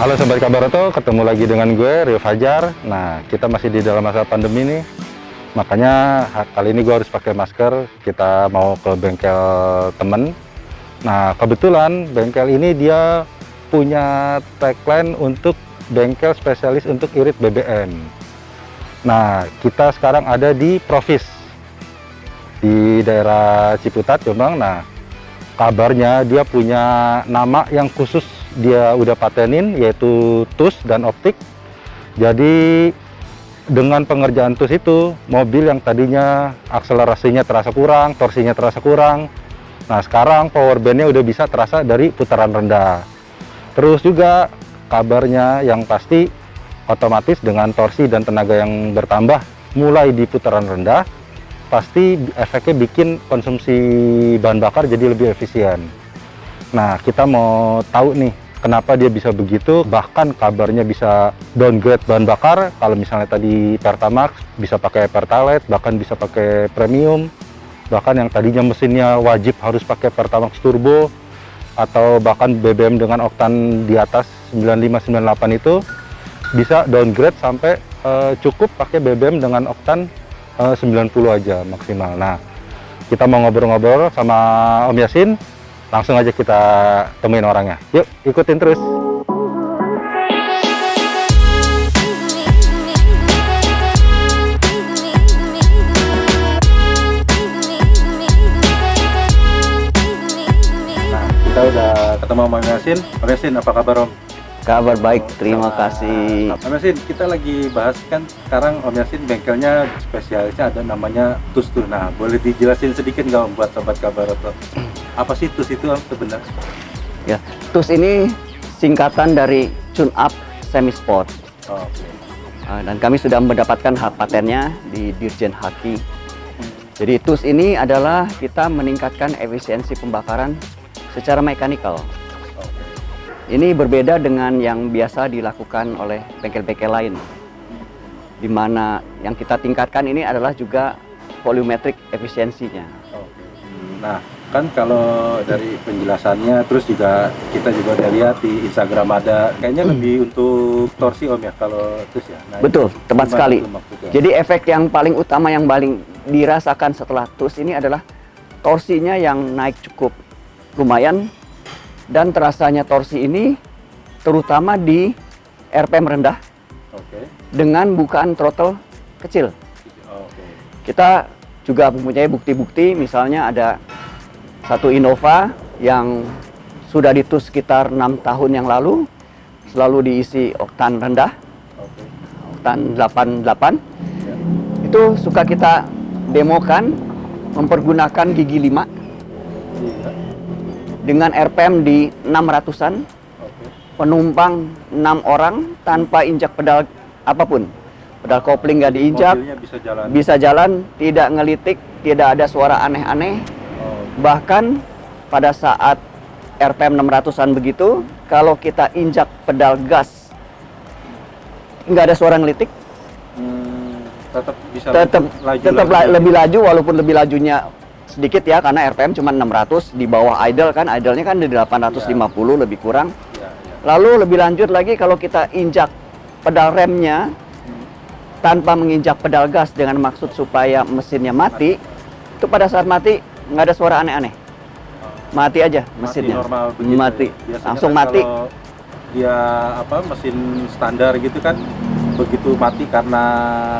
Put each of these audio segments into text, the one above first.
Halo Sobat Kabaroto, ketemu lagi dengan gue, Rio Fajar. Nah, kita masih di dalam masa pandemi nih. Makanya kali ini gue harus pakai masker. Kita mau ke bengkel temen. Nah, kebetulan bengkel ini dia punya tagline untuk bengkel spesialis untuk irit BBM. Nah, kita sekarang ada di Provis, di daerah Ciputat, Jombang. Nah, kabarnya dia punya nama yang khusus dia udah patenin, yaitu TUS dan optik. Jadi dengan pengerjaan TUS itu, mobil yang tadinya akselerasinya terasa kurang, torsinya terasa kurang, nah sekarang power bandnya udah bisa terasa dari putaran rendah. Terus juga kabarnya yang pasti otomatis dengan torsi dan tenaga yang bertambah mulai di putaran rendah, pasti efeknya bikin konsumsi bahan bakar jadi lebih efisien. Nah, kita mau tahu nih kenapa dia bisa begitu, bahkan kabarnya bisa downgrade bahan bakar. Kalau misalnya tadi Pertamax bisa pakai Pertalite, bahkan bisa pakai Premium, bahkan yang tadinya mesinnya wajib harus pakai Pertamax Turbo, atau bahkan BBM dengan oktan di atas 95-98 itu bisa downgrade sampai cukup pakai BBM dengan oktan 90 aja maksimal. Nah, kita mau ngobrol-ngobrol sama Om Yasin. Langsung aja kita temuin orangnya. Yuk, ikutin terus. Nah, kita udah ketemu sama Om Yasin. Om Yasin, apa kabar Om? Kabar baik, terima kasih. Om Yasin, kita lagi bahas kan sekarang Om Yasin bengkelnya spesialisnya ada namanya TUS tuh. Nah, boleh dijelasin sedikit nggak Om buat Sobat Kabaroto? Apa sih TUS itu Om sebenarnya? Ya, TUS ini singkatan dari Tune Up Semi Sport. Oh, oke. Dan kami sudah mendapatkan hak patennya di Dirjen Haki. Jadi TUS ini adalah kita meningkatkan efisiensi pembakaran secara mekanikal. Ini berbeda dengan yang biasa dilakukan oleh bengkel-bengkel lain, di mana yang kita tingkatkan ini adalah juga volumetric efisiensinya. Nah, kan kalau dari penjelasannya, terus juga kita juga udah lihat di Instagram ada, kayaknya lebih untuk torsi Om ya, kalau TUS ya. Nah, Betul, tepat sekali. maksudnya? Jadi efek yang paling utama yang paling dirasakan setelah TUS ini adalah torsinya yang naik cukup lumayan. Dan terasanya torsi ini terutama di RPM rendah, dengan bukaan throttle kecil. Kita juga mempunyai bukti-bukti, misalnya ada satu Innova yang sudah ditus sekitar 6 tahun yang lalu, selalu diisi oktan rendah, oktan 88. Itu suka kita demokan mempergunakan gigi 5 dengan RPM di 600-an, penumpang 6 orang tanpa injak pedal apapun. Pedal kopling nggak diinjak, bisa jalan, tidak ngelitik, tidak ada suara aneh-aneh. Bahkan pada saat RPM 600-an begitu, kalau kita injak pedal gas, nggak ada suara ngelitik. Tetap bisa lebih laju, walaupun lebih lajunya sedikit ya, karena RPM cuma 600, di bawah idle kan, idle-nya kan di 850 lebih kurang. Lalu lebih lanjut lagi kalau kita injak pedal remnya tanpa menginjak pedal gas dengan maksud supaya mesinnya mati, itu pada saat mati nggak ada suara aneh-aneh, mati aja mesinnya, normal mati, ya. langsung kan mati. Kalau dia mesin standar gitu kan, begitu mati karena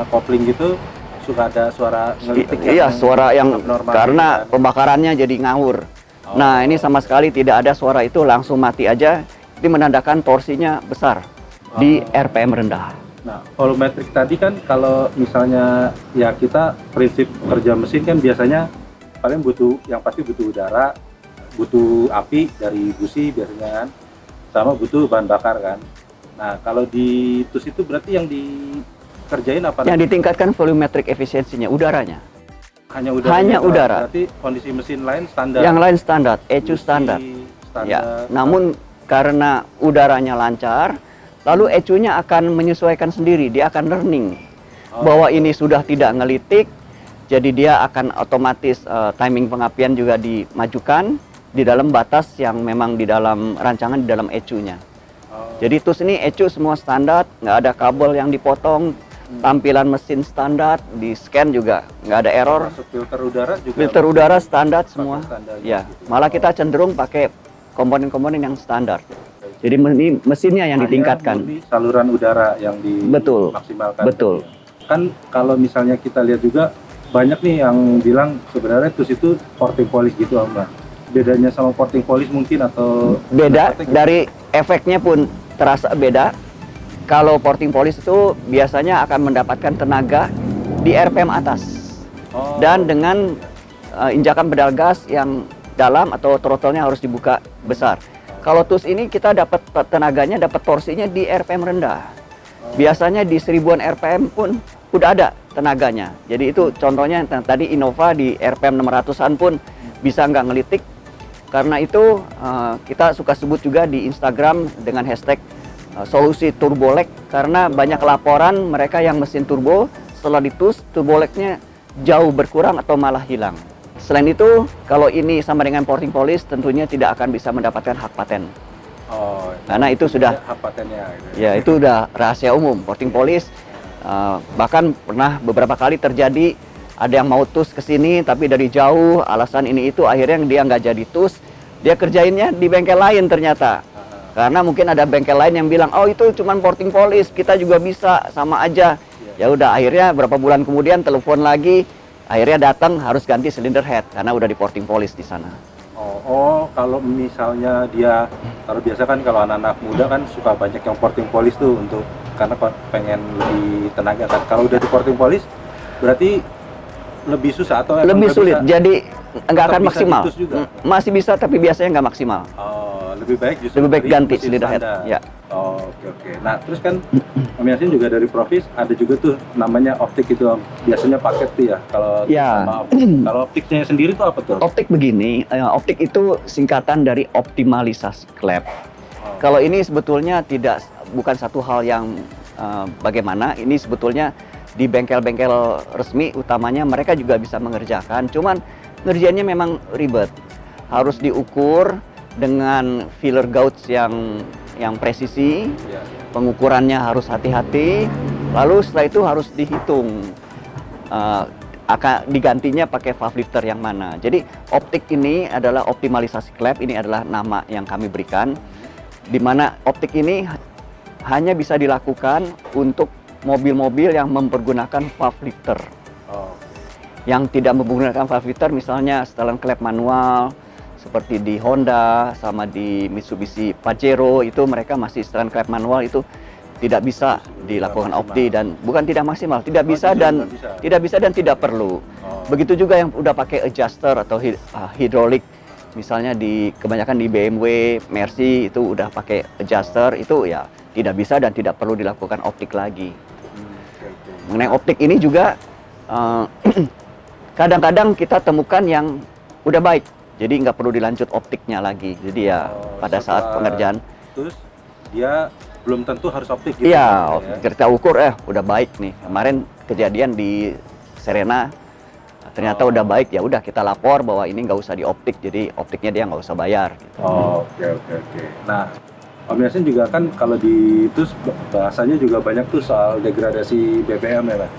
kopling gitu suka ada suara ngelitik. Iya, suara yang karena pembakarannya jadi ngawur. Nah, ini sama sekali tidak ada suara itu, langsung mati aja. Itu menandakan torsinya besar di RPM rendah. Nah, volumetric tadi kan kalau misalnya ya kita prinsip kerja mesin kan biasanya paling butuh, yang pasti butuh udara, butuh api dari busi biasanya kan, sama butuh bahan bakar kan. Nah, kalau di TUS itu berarti yang dikerjain apa? Yang ditingkatkan volumetric efisiensinya, udaranya. Hanya udara. Berarti kondisi mesin lain standar. Yang lain standar, ECU standar. Ya, namun karena udaranya lancar, lalu ECU-nya akan menyesuaikan sendiri, dia akan learning bahwa ini sudah tidak ngelitik, jadi dia akan otomatis timing pengapian juga dimajukan di dalam batas yang memang di dalam rancangan, di dalam ECU-nya. Jadi TUS ini ECU semua standar, nggak ada kabel yang dipotong, tampilan mesin standar, di scan juga nggak ada error. Masuk filter udara juga. Filter udara standar semua. standar Ya, gitu. malah kita cenderung pakai komponen-komponen yang standar. Jadi ini mesinnya yang Hanya ditingkatkan. murni saluran udara yang Betul. dimaksimalkan. Betul. Kan kalau misalnya kita lihat juga banyak nih yang bilang sebenarnya TUS itu porting polish gitu Om. Nah, bedanya sama porting polish mungkin atau Beda efeknya gitu? dari efeknya pun terasa beda. Kalau porting polish itu biasanya akan mendapatkan tenaga di RPM atas Oh, dan dengan injakan pedal gas yang dalam atau throttle-nya harus dibuka besar. Kalau TUS ini kita dapat tenaganya, dapat torsinya di RPM rendah. Biasanya di 1000-an RPM pun udah ada tenaganya. Jadi itu contohnya yang tadi Innova di RPM 600-an pun bisa nggak ngelitik. Karena itu kita suka sebut juga di Instagram dengan hashtag solusi turbolek, karena banyak laporan mereka yang mesin turbo setelah ditus turboleknya jauh berkurang atau malah hilang. Selain itu, kalau ini sama dengan porting polish tentunya tidak akan bisa mendapatkan hak paten. Oh, Karena itu sudah hak patennya gitu. ya itu udah rahasia umum. Porting polish bahkan pernah beberapa kali terjadi ada yang mau tus ke sini tapi dari jauh alasan ini itu akhirnya dia nggak jadi tus, dia kerjainnya di bengkel lain ternyata. Karena mungkin ada bengkel lain yang bilang, oh itu cuman porting polish, kita juga bisa, sama aja. Ya udah, akhirnya berapa bulan kemudian telepon lagi, akhirnya datang harus ganti silinder head karena udah di porting polish di sana. Oh, kalau misalnya dia, kalau biasa kan kalau anak-anak muda kan suka banyak yang porting polish tuh untuk karena pengen lebih tenaga kan. Kalau udah di porting polish berarti lebih susah atau emang Lebih nggak sulit, bisa? jadi nggak akan Tetap bisa maksimal. ditus juga? Masih bisa tapi biasanya nggak maksimal. Oh, lebih baik justru Lebih baik dari ganti mesin silinder head. standar. Ya. Oh, oke. Nah, terus kan Om Yasin juga dari Provis ada juga tuh namanya optik itu Om. Biasanya paket tuh ya kalau Ya. sama optik. Kalau optiknya sendiri tuh apa tuh? Optik begini, optik itu singkatan dari optimalisasi klep. Oh. Kalau ini sebetulnya bukan satu hal yang bagaimana, ini sebetulnya di bengkel-bengkel resmi utamanya mereka juga bisa mengerjakan, cuman ngerjainnya memang ribet. Harus diukur dengan filler gauge yang presisi, Ya. pengukurannya harus hati-hati, lalu setelah itu harus dihitung akan digantinya pakai valve lifter yang mana. Jadi optik ini adalah optimalisasi klep, ini adalah nama yang kami berikan, di mana optik ini hanya bisa dilakukan untuk mobil-mobil yang mempergunakan valve lifter. Oh. Yang tidak menggunakan valve lifter misalnya setelan klep manual seperti di Honda sama di Mitsubishi Pajero, itu mereka masih setelan klep manual, itu tidak bisa dilakukan opti dan bukan tidak maksimal, tidak bisa dan tidak bisa dan tidak perlu. Begitu juga yang udah pakai adjuster atau hidrolik, misalnya kebanyakan di BMW, Mercy itu udah pakai adjuster, itu ya tidak bisa dan tidak perlu dilakukan optik lagi. Mengenai optik ini juga kadang-kadang kita temukan yang udah baik, jadi nggak perlu dilanjut optiknya lagi. Jadi ya pada saat pengerjaan, Terus dia belum tentu harus optik gitu. iya, ya. kita ukur udah baik nih. Kemarin kejadian di Serena, ternyata udah baik, ya udah kita lapor bahwa ini nggak usah dioptik, jadi optiknya dia nggak usah bayar. Gitu. Oh, oke. Nah, Om Yasin juga kan kalau di TUS bahasanya juga banyak tuh soal degradasi BBM ya, Pak.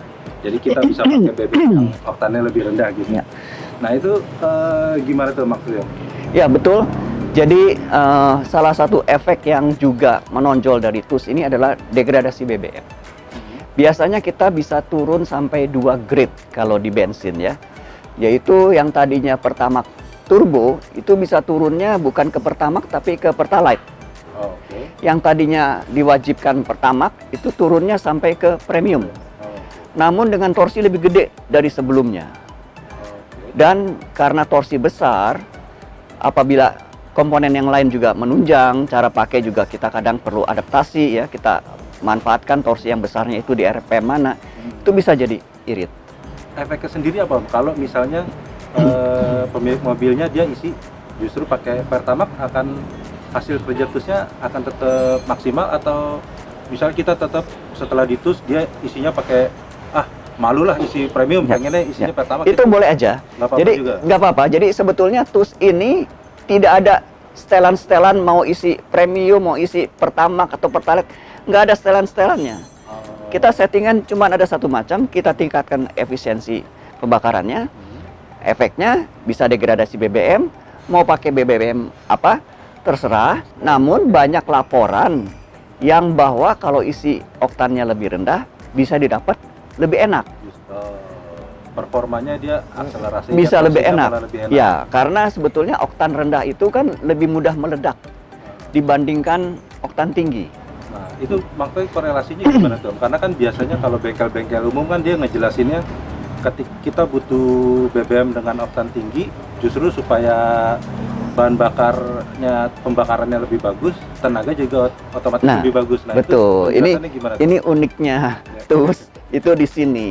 Jadi kita bisa pakai BBM yang oktannya lebih rendah gitu. Ya. Nah itu gimana tuh maksudnya? Ya betul. Jadi salah satu efek yang juga menonjol dari TUS ini adalah degradasi BBM. Biasanya kita bisa turun sampai 2 grade kalau di bensin ya. Yaitu yang tadinya Pertamax turbo itu bisa turunnya bukan ke Pertamax tapi ke Pertalite. Oh, oke. Yang tadinya diwajibkan Pertamax itu turunnya sampai ke premium. Namun dengan torsi lebih gede dari sebelumnya. Dan karena torsi besar, apabila komponen yang lain juga menunjang, cara pakai juga kita kadang perlu adaptasi ya, kita manfaatkan torsi yang besarnya itu di RPM mana, itu bisa jadi irit. Efeknya sendiri apa Om? Kalau misalnya pemilik mobilnya dia isi justru pakai Pertamax, akan hasil kerja TUS-nya akan tetap maksimal atau misalnya kita tetap setelah ditus dia isinya pakai malulah isi premium, pengennya isinya Pertamax itu boleh aja. nggak apa-apa Jadi juga. nggak apa-apa. Jadi sebetulnya TUS ini tidak ada setelan-setelan mau isi premium, mau isi Pertamax atau Pertalite, nggak ada setelan-setelannya. Kita settingan cuma ada satu macam, kita tingkatkan efisiensi pembakarannya, efeknya bisa degradasi BBM, mau pakai BBM apa, terserah. Namun banyak laporan yang bahwa kalau isi oktannya lebih rendah, bisa didapat lebih enak. Performanya dia akselerasinya Bisa lebih enak. malah lebih enak. Ya, karena sebetulnya oktan rendah itu kan lebih mudah meledak dibandingkan oktan tinggi. Nah, itu makanya korelasinya gimana tuh? Karena kan biasanya kalau bengkel-bengkel umum kan dia ngejelasinnya ketika kita butuh BBM dengan oktan tinggi, justru supaya bahan bakarnya, pembakarannya lebih bagus, tenaga juga otomatis Nah, lebih bagus. Nah, betul. itu penjelasannya gimana tuh? Ini uniknya TUS itu di sini.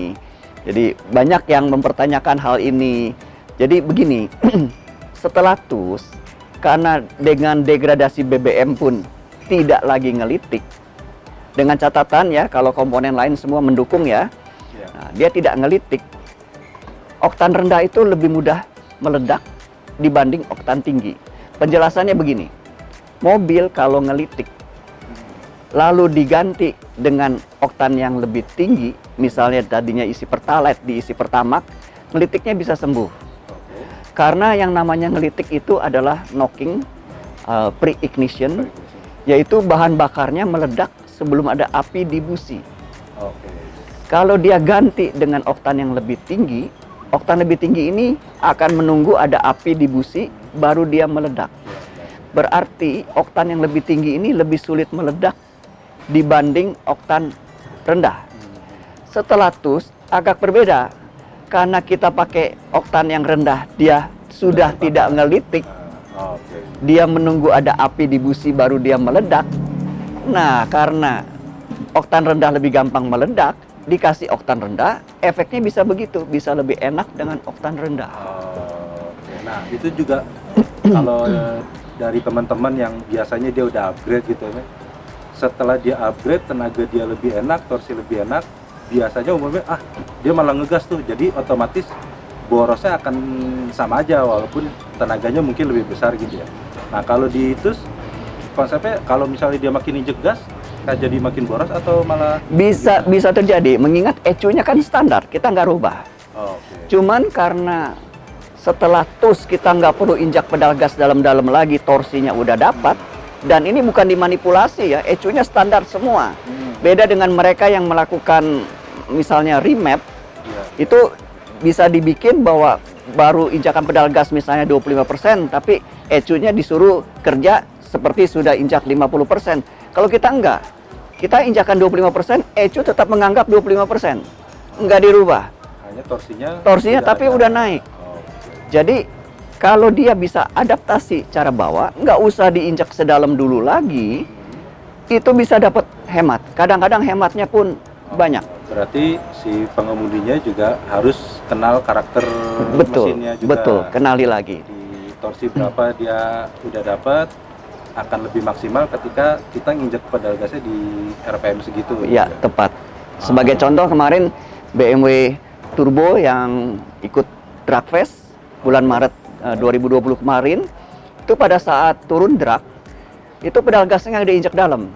Jadi banyak yang mempertanyakan hal ini. Jadi begini, setelah TUS, karena dengan degradasi BBM pun tidak lagi ngelitik, dengan catatan ya, kalau komponen lain semua mendukung ya, Ya. nah, dia tidak ngelitik. Oktan rendah itu lebih mudah meledak dibanding oktan tinggi. Penjelasannya begini, mobil kalau ngelitik lalu diganti dengan oktan yang lebih tinggi, misalnya tadinya isi Pertalite diisi Pertamax, ngelitiknya bisa sembuh. Oke. Karena yang namanya ngelitik itu adalah knocking pre-ignition, yaitu bahan bakarnya meledak sebelum ada api di busi. Oke. Kalau dia ganti dengan oktan yang lebih tinggi, oktan lebih tinggi ini akan menunggu ada api di busi, baru dia meledak. Berarti oktan yang lebih tinggi ini lebih sulit meledak dibanding oktan rendah. Setelah TUS agak berbeda, karena kita pakai oktan yang rendah, dia sudah tidak ngelitik, Oke. dia menunggu ada api di busi baru dia meledak. Nah, karena oktan rendah lebih gampang meledak, dikasih oktan rendah, efeknya bisa begitu, bisa lebih enak dengan oktan rendah. Oke. Nah, itu juga kalau dari teman-teman yang biasanya dia udah upgrade gitu ya. Setelah dia upgrade, tenaga dia lebih enak, torsi lebih enak, biasanya umumnya dia malah ngegas tuh. Jadi otomatis borosnya akan sama aja walaupun tenaganya mungkin lebih besar gitu ya. Nah, kalau di TUS konsepnya kalau misalnya dia makin injek gas, kan jadi makin boros atau malah Bisa terjadi, mengingat ECU-nya kan standar, kita nggak rubah. Oke. Cuman karena setelah TUS kita nggak perlu injak pedal gas dalam-dalam lagi, torsinya udah dapat. Dan ini bukan dimanipulasi ya, ECU-nya standar semua. Beda dengan mereka yang melakukan misalnya remap, Iya. itu bisa dibikin bahwa baru injakan pedal gas misalnya 25%, tapi ECU-nya disuruh kerja seperti sudah injak 50%. Kalau kita enggak, kita injakan 25%, ECU tetap menganggap 25%. Enggak dirubah. Hanya torsinya Torsinya tidak tapi ada. udah naik. Oke. Jadi kalau dia bisa adaptasi cara bawa, nggak usah diinjak sedalam dulu lagi, itu bisa dapat hemat. Kadang-kadang hematnya pun banyak. Berarti si pengemudinya juga harus kenal karakter Betul, mesinnya juga. betul. Kenali lagi. Di torsi berapa dia udah dapat akan lebih maksimal ketika kita nginjek pedal gasnya di RPM segitu. Ya, tepat. Sebagai contoh kemarin BMW Turbo yang ikut Dragfest bulan Maret 2020 kemarin, itu pada saat turun drag, itu pedal gasnya nggak diinjak dalam.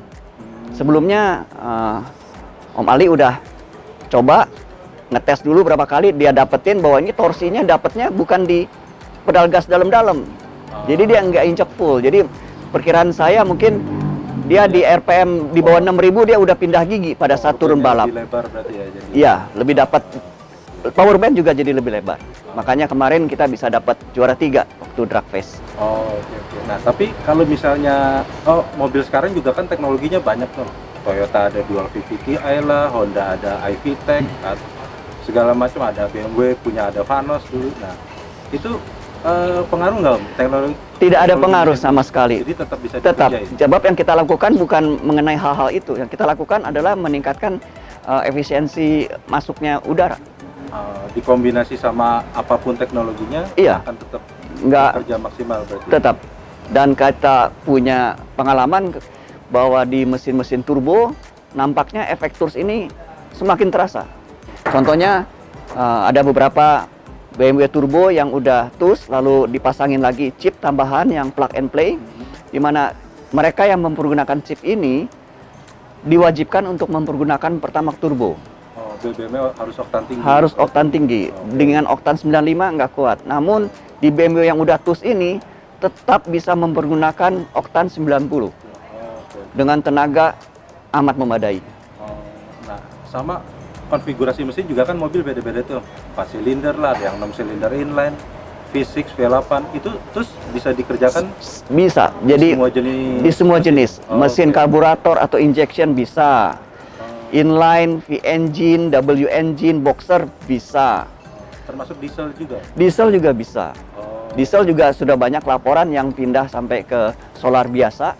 Sebelumnya Om Ali udah coba ngetes dulu berapa kali, dia dapetin bahwa ini torsinya dapetnya bukan di pedal gas dalam-dalam. Jadi dia nggak injak full. Jadi perkiraan saya mungkin dia di RPM di bawah 6.000 dia udah pindah gigi pada saat turun balap. Lebih lebar berarti ya. Jadi. Iya, lebih dapat power band juga jadi lebih lebar. Makanya kemarin kita bisa dapat juara 3 waktu Dragfest. Oh, oke. Nah, tapi kalau misalnya mobil sekarang juga kan teknologinya banyak tuh. Toyota ada dual VVT-i lah, Honda ada iVTEC, segala macam, ada BMW punya ada Vanos dulu. Nah, itu pengaruh nggak teknologi? Tidak ada pengaruh sama sekali. Jadi tetap bisa Tetap. dikerjain? Sebab yang kita lakukan bukan mengenai hal-hal itu. Yang kita lakukan adalah meningkatkan efisiensi masuknya udara. Dikombinasi sama apapun teknologinya, Iya. akan tetap Nggak kerja maksimal berarti. tetap. Dan kita punya pengalaman bahwa di mesin-mesin turbo nampaknya efek TURS ini semakin terasa. Contohnya ada beberapa BMW turbo yang udah TUS lalu dipasangin lagi chip tambahan yang plug and play. di mana mereka yang mempergunakan chip ini diwajibkan untuk mempergunakan Pertamax Turbo. Oh, BBM harus oktan tinggi. Harus oktan tinggi. Dengan oktan 95 nggak kuat. Namun di BMW yang udah TUS ini tetap bisa mempergunakan oktan 90 dengan tenaga amat memadai. Oh, nah, sama konfigurasi mesin juga kan mobil beda-beda tuh. 4 silinder lah, ada yang 6 silinder inline, V6, V8 itu terus bisa dikerjakan Bisa. Jadi semua jenis. di semua jenis. Oh, Mesin oke. karburator atau injection bisa. Inline, V engine, W engine, boxer bisa. Termasuk diesel juga. Diesel juga bisa. Oh, Diesel juga sudah banyak laporan yang pindah sampai ke solar biasa.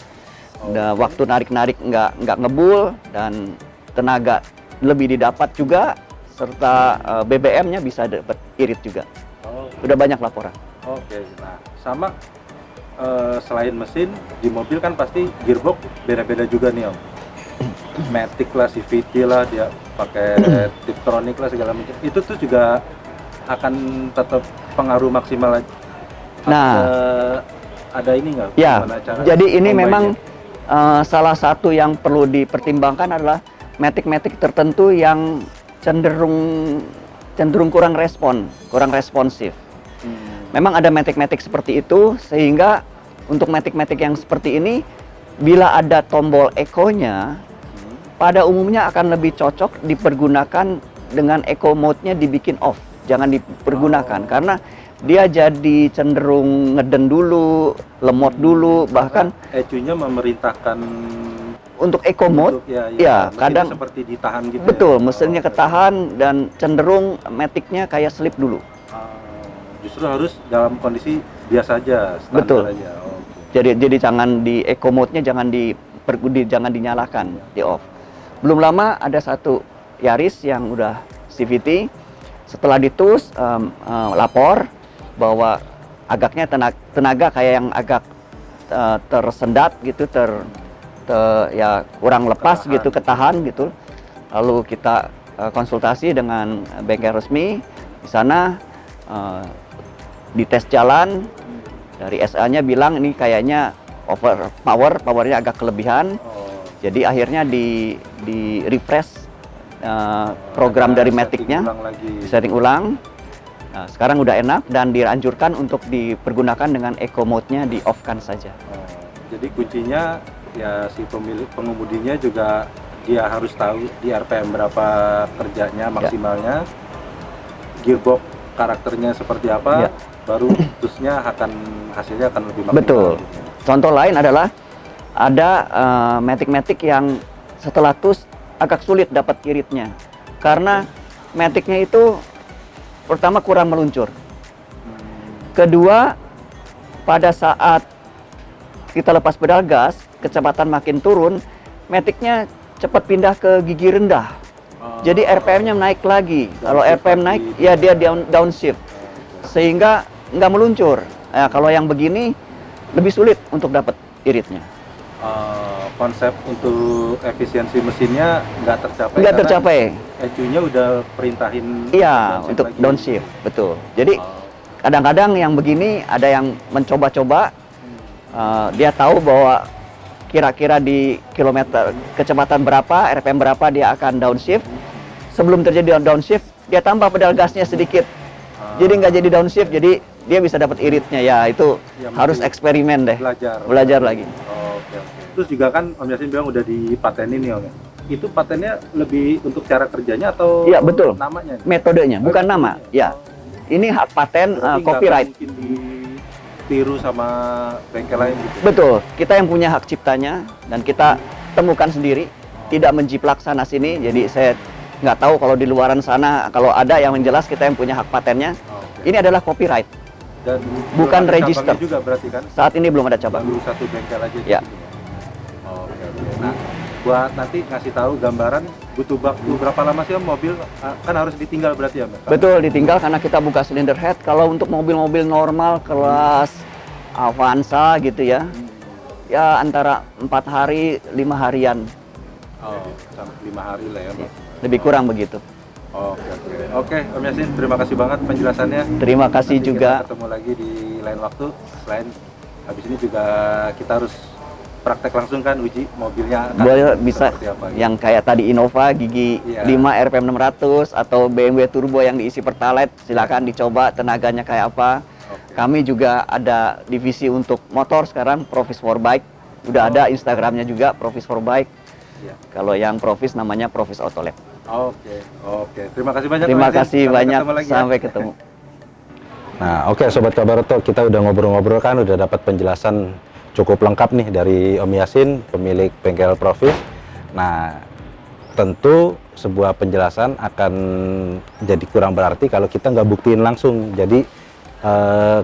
Dan waktu narik-narik nggak ngebul dan tenaga lebih didapat juga, serta BBM-nya bisa dapat irit juga. oh, Sudah banyak laporan. Oke, nah sama selain mesin di mobil kan pasti gearbox beda-beda juga nih Om. Matic lah, CVT lah, dia pakai Tiptronic lah segala macam. Itu tuh juga akan tetap pengaruh maksimal aja. Nah, ada ini nggak? Ya, Gimana cara jadi ini combine-nya? memang salah satu yang perlu dipertimbangkan adalah matic-matic tertentu yang cenderung kurang responsif. Memang ada matic-matic seperti itu, sehingga untuk matic-matic yang seperti ini, bila ada tombol eco-nya, pada umumnya akan lebih cocok dipergunakan dengan eco mode-nya dibikin off, jangan dipergunakan karena dia jadi cenderung ngeden dulu, lemot dulu, bahkan ECU-nya memerintahkan untuk eco mode, untuk, ya, ya, mesinnya kadang seperti ditahan gitu. betul, ya? mesinnya Oke. ketahan dan cenderung matic-nya kayak slip dulu. Justru harus dalam kondisi biasa aja, standar Betul. aja. Oke. Jadi jangan di eco mode-nya jangan dinyalakan, di off. Belum lama ada satu Yaris yang udah CVT, setelah ditus lapor bahwa agaknya tenaga kayak yang agak tersendat gitu, ya kurang lepas Ketahan. gitu, ketahan gitu. Lalu kita konsultasi dengan bengkel resmi di sana, dites jalan, dari SA-nya bilang ini kayaknya powernya agak kelebihan. Oh, Jadi akhirnya di refresh program dari setting Matic-nya, ulang lagi. setting ulang. Nah, sekarang udah enak dan dianjurkan untuk dipergunakan dengan eco mode-nya di off-kan saja. Oh, jadi kuncinya ya si pengemudinya juga dia harus tahu di RPM berapa kerjanya maksimalnya, gearbox karakternya seperti apa, Ya. baru terusnya hasilnya akan lebih maksimal. Betul. gitu. Contoh lain adalah ada Matic-Matic yang setelah TUS agak sulit dapat iritnya karena Matic-nya itu pertama kurang meluncur. Kedua, pada saat kita lepas pedal gas, kecepatan makin turun, Matic-nya cepat pindah ke gigi rendah. Oh, Jadi RPM-nya naik lagi. Kalau Downshift RPM lagi. naik, ya dia downshift. Sehingga nggak meluncur. Nah, kalau yang begini lebih sulit untuk dapat iritnya. konsep untuk efisiensi mesinnya nggak tercapai. Nggak karena tercapai. ECU-nya udah perintahin Iya, untuk lagi. downshift, betul. Jadi Oh, kadang-kadang yang begini ada yang mencoba-coba, dia tahu bahwa kira-kira di kilometer kecepatan berapa, RPM berapa dia akan downshift. Sebelum terjadi downshift, dia tambah pedal gasnya sedikit. Jadi nggak jadi downshift, jadi dia bisa dapat iritnya. Ya itu Ya, harus mesti eksperimen deh, belajar lagi. Oke, oke. Terus juga kan Om Yasin bilang udah dipatenin nih Om ya. Itu patennya lebih untuk cara kerjanya atau Iya, betul. namanya? Metodenya, bukan nama. Ya, ini hak paten, Berarti nggak copyright. mungkin ditiru sama bengkel lain gitu. Betul, kita yang punya hak ciptanya dan kita temukan sendiri, tidak menjiplak sana sini. Jadi saya nggak tahu kalau di luaran sana kalau ada yang jelas kita yang punya hak patennya. Oke. Ini adalah copyright. Dan bukan belum ada register. cabangnya juga berarti kan? Saat ini belum ada cabang. Baru satu bengkel aja di Ya. sini. Oke, oke. Nah, buat nanti ngasih tahu gambaran butuh waktu berapa lama sih Om mobil kan harus ditinggal berarti ya, Mbak? Betul, ditinggal karena kita buka cylinder head. Kalau untuk mobil-mobil normal kelas Avanza gitu ya, ya antara 4 hari 5 harian, Oh, sampai 5 hari lah ya, Mbak. lebih kurang begitu. Oke, oke. Oke, Om Yasin, terima kasih banget penjelasannya. Terima kasih Nanti juga. kita ketemu lagi di lain waktu selain Habis ini juga kita harus praktek langsung kan, uji mobilnya akan Boleh, bisa seperti apa gitu. yang kayak tadi Innova Gigi Iya. 5 RPM 600 atau BMW Turbo yang diisi Pertalite, silakan dicoba tenaganya kayak apa. Oke. Kami juga ada divisi untuk motor sekarang, Provis for Bike. Udah ada Instagramnya juga, Provis for Bike. Iya. Kalau yang Provis namanya Provis Auto Lab. Oke. Terima kasih banyak. Terima Bang Edi. kasih Sampai banyak, ketemu lagi ya. sampai ketemu. Nah, oke Sobat Kabaroto, kita udah ngobrol-ngobrol kan, udah dapat penjelasan cukup lengkap nih dari Om Yasin, pemilik bengkel Provis. Nah, tentu sebuah penjelasan akan jadi kurang berarti kalau kita nggak buktiin langsung. Jadi,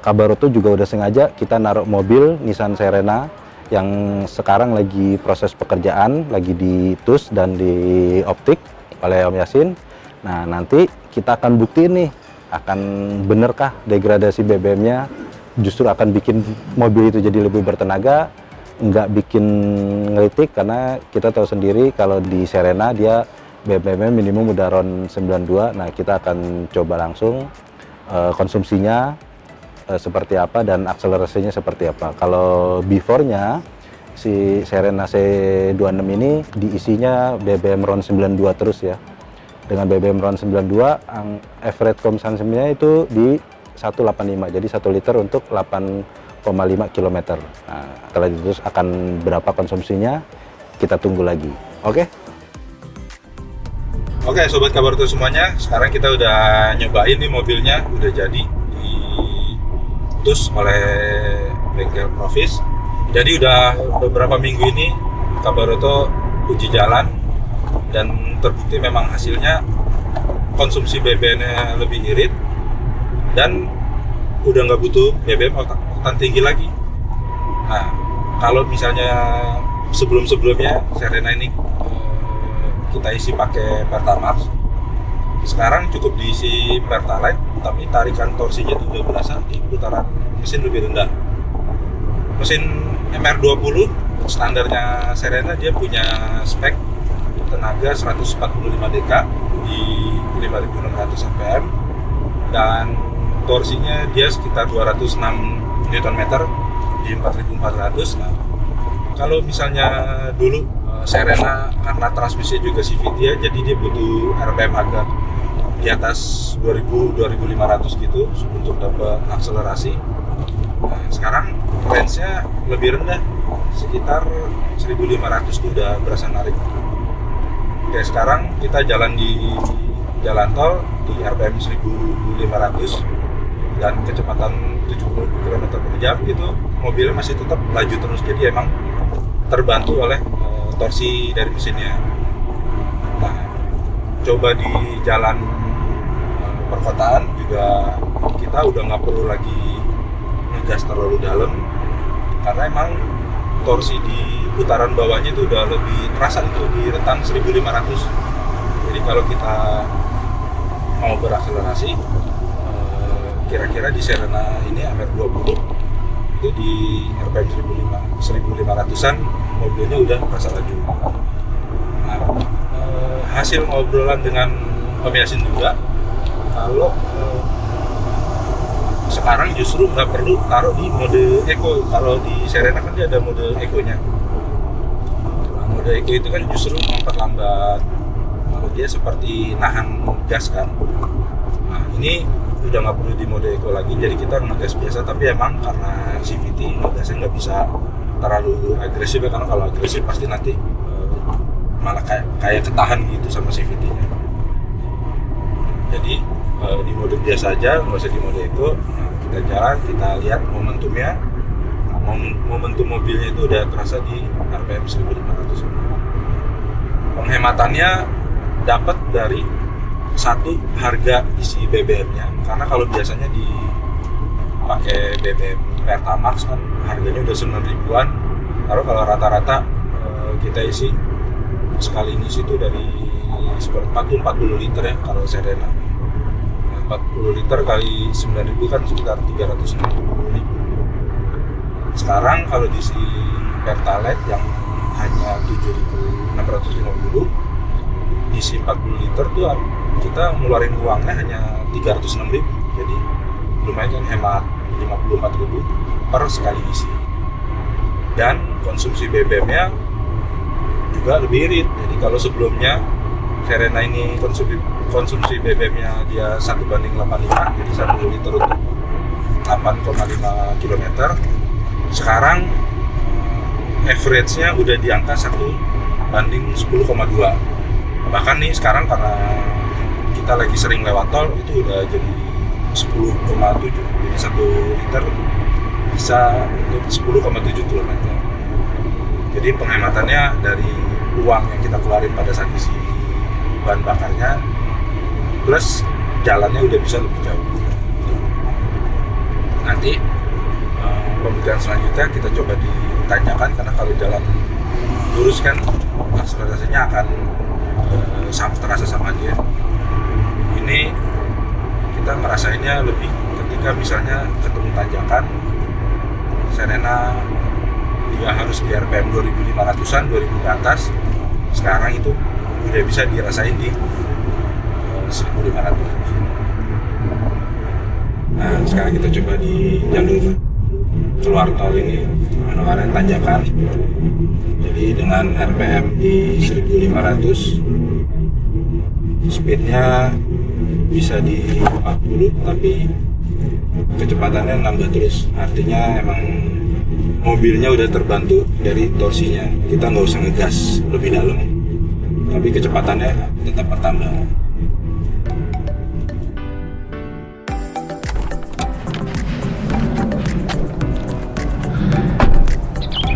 Kabaroto juga udah sengaja kita naruh mobil Nissan Serena yang sekarang lagi proses pekerjaan, lagi di TUS dan di optik oleh Om Yasin. Nah, nanti kita akan buktiin nih, akan benerkah degradasi BBM-nya justru akan bikin mobil itu jadi lebih bertenaga, nggak bikin ngelitik, karena kita tahu sendiri kalau di Serena dia BBM-nya minimum udah RON 92. Nah, kita akan coba langsung konsumsinya seperti apa dan akselerasinya seperti apa. Kalau before-nya si Serena C26 ini diisinya BBM RON 92 terus ya. Dengan BBM RON 92, average consumption-nya itu di 185, jadi 1 liter untuk 8,5 km. Nah, setelah itu terus akan berapa konsumsinya, kita tunggu lagi. Oke? Oke, Sobat Kabaroto semuanya, sekarang kita udah nyobain nih mobilnya, udah jadi ditus oleh bengkel Provis. Jadi udah beberapa minggu ini Kabaroto uji jalan dan terbukti memang hasilnya konsumsi BBM-nya lebih irit dan udah nggak butuh BBM oktan tinggi lagi. Nah, kalau misalnya sebelum-sebelumnya Serena ini kita isi pakai Pertamax, sekarang cukup diisi Pertalite, tapi tarikan torsinya itu udah berasa di putaran mesin lebih rendah. Mesin MR20 standarnya Serena dia punya spek tenaga 145 dk di 5600 rpm dan torsinya dia sekitar 206 Nm di 4400. Nah, kalau misalnya dulu Serena karena transmisi juga CVT ya, jadi dia butuh RPM agak di atas 2000-2500 gitu untuk dapat akselerasi. Nah, sekarang range-nya lebih rendah, sekitar 1500 itu udah berasa narik. Oke, sekarang kita jalan di jalan tol di RPM 1500 dan kecepatan 70 km per jam, itu mobilnya masih tetap laju terus, jadi emang terbantu oleh torsi dari mesinnya. Nah, coba di jalan perkotaan juga kita udah nggak perlu lagi ngegas terlalu dalam, karena emang torsi di putaran bawahnya itu udah lebih terasa itu di rentang 1500. Jadi kalau kita mau berakselerasi, kira-kira di Serena ini MR20 itu di RPM 1500-an mobilnya udah merasa laju. Nah, hasil ngobrolan dengan Om Yasin juga, kalau sekarang justru nggak perlu taruh di mode Eco. Kalau di Serena kan dia ada mode Eco-nya. Nah, mode Eco itu kan justru memperlambat, dia seperti nahan gas kan. Nah, ini udah nggak perlu di mode Eco lagi, jadi kita ngegas biasa. Tapi emang karena CVT ngegasnya nggak bisa terlalu agresif ya, karena kalau agresif pasti nanti malah kayak ketahan gitu sama CVT-nya. Jadi di mode biasa aja, nggak usah di mode Eco. Nah, kita jalan, kita lihat momentumnya. Nah, momentum mobilnya itu udah terasa di RPM 1500. Penghematannya dapat dari satu, harga isi BBM-nya, karena kalau biasanya dipakai BBM Pertamax kan harganya udah 9 ribuan. Lalu kalau rata-rata kita isi sekali ngisi itu dari 40 liter ya kalau Serena. 40 liter kali 9.000 kan sekitar 360.000. Sekarang kalau diisi Pertalite yang hanya 7.650, isi 40 liter tuh kita ngeluarin uangnya hanya 306.000. Jadi lumayan kan, hemat 54.000 per sekali isi. dan konsumsi BBM-nya juga lebih irit. Jadi kalau sebelumnya Serena ini konsumsi BBM-nya dia 1:85, jadi 1 liter untuk 8,5 km. Sekarang average-nya udah di angka 1:10,2. Bahkan nih sekarang karena kita lagi sering lewat tol, itu udah jadi 10,7. Jadi 1 liter bisa untuk 10,7 km. Jadi penghematannya dari uang yang kita keluarin pada saat isi bahan bakarnya plus jalannya udah bisa lebih jauh. Nanti pembuktian selanjutnya kita coba ditanyakan, karena kalau jalan lurus kan akselerasinya akan terasa sama aja. Ini kita ngerasainnya lebih ketika misalnya ketemu tanjakan, Serena dia harus di RPM 2500-an, 2000 ke atas. Sekarang itu udah bisa dirasain di 1500. Nah, sekarang kita coba di jalur keluar tol ini, mana tanjakan. Jadi dengan RPM di 1500, speednya bisa di 40, tapi kecepatannya nambah terus. Artinya emang mobilnya udah terbantu dari torsinya. Kita nggak usah ngegas lebih dalam, tapi kecepatannya tetap bertambah.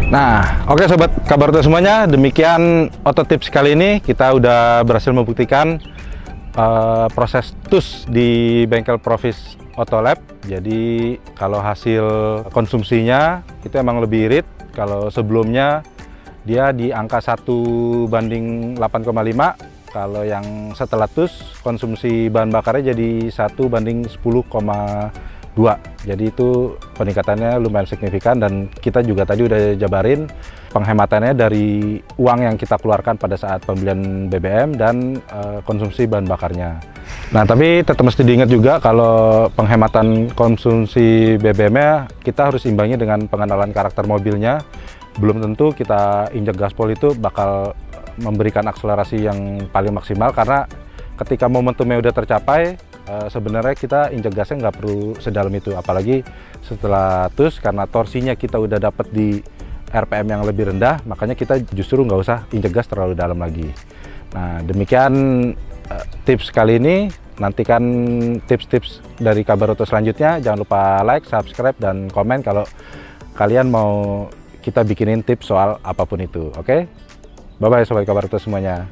Nah, oke sobat Kabaroto semuanya, demikian Auto Tips kali ini. Kita udah berhasil membuktikan proses TUS di bengkel Provis Auto Lab. Jadi kalau hasil konsumsinya itu emang lebih irit. Kalau sebelumnya dia di angka 1:8,5. Kalau yang setelah TUS konsumsi bahan bakarnya jadi 1:10,2. Jadi itu peningkatannya lumayan signifikan, dan kita juga tadi udah jabarin penghematannya dari uang yang kita keluarkan pada saat pembelian BBM dan konsumsi bahan bakarnya. Nah, tapi tetap mesti diingat juga kalau penghematan konsumsi BBM-nya kita harus imbangi dengan pengenalan karakter mobilnya. Belum tentu kita injek gaspol itu bakal memberikan akselerasi yang paling maksimal, karena ketika momentumnya udah tercapai, sebenarnya kita injek gasnya nggak perlu sedalam itu, apalagi setelah TUS, karena torsinya kita udah dapat di RPM yang lebih rendah, makanya kita justru nggak usah injek gas terlalu dalam lagi. Nah, demikian tips kali ini. Nantikan tips-tips dari Kabaroto selanjutnya. Jangan lupa like, subscribe, dan komen kalau kalian mau kita bikinin tips soal apapun itu. Oke? Bye-bye sobat Kabaroto semuanya.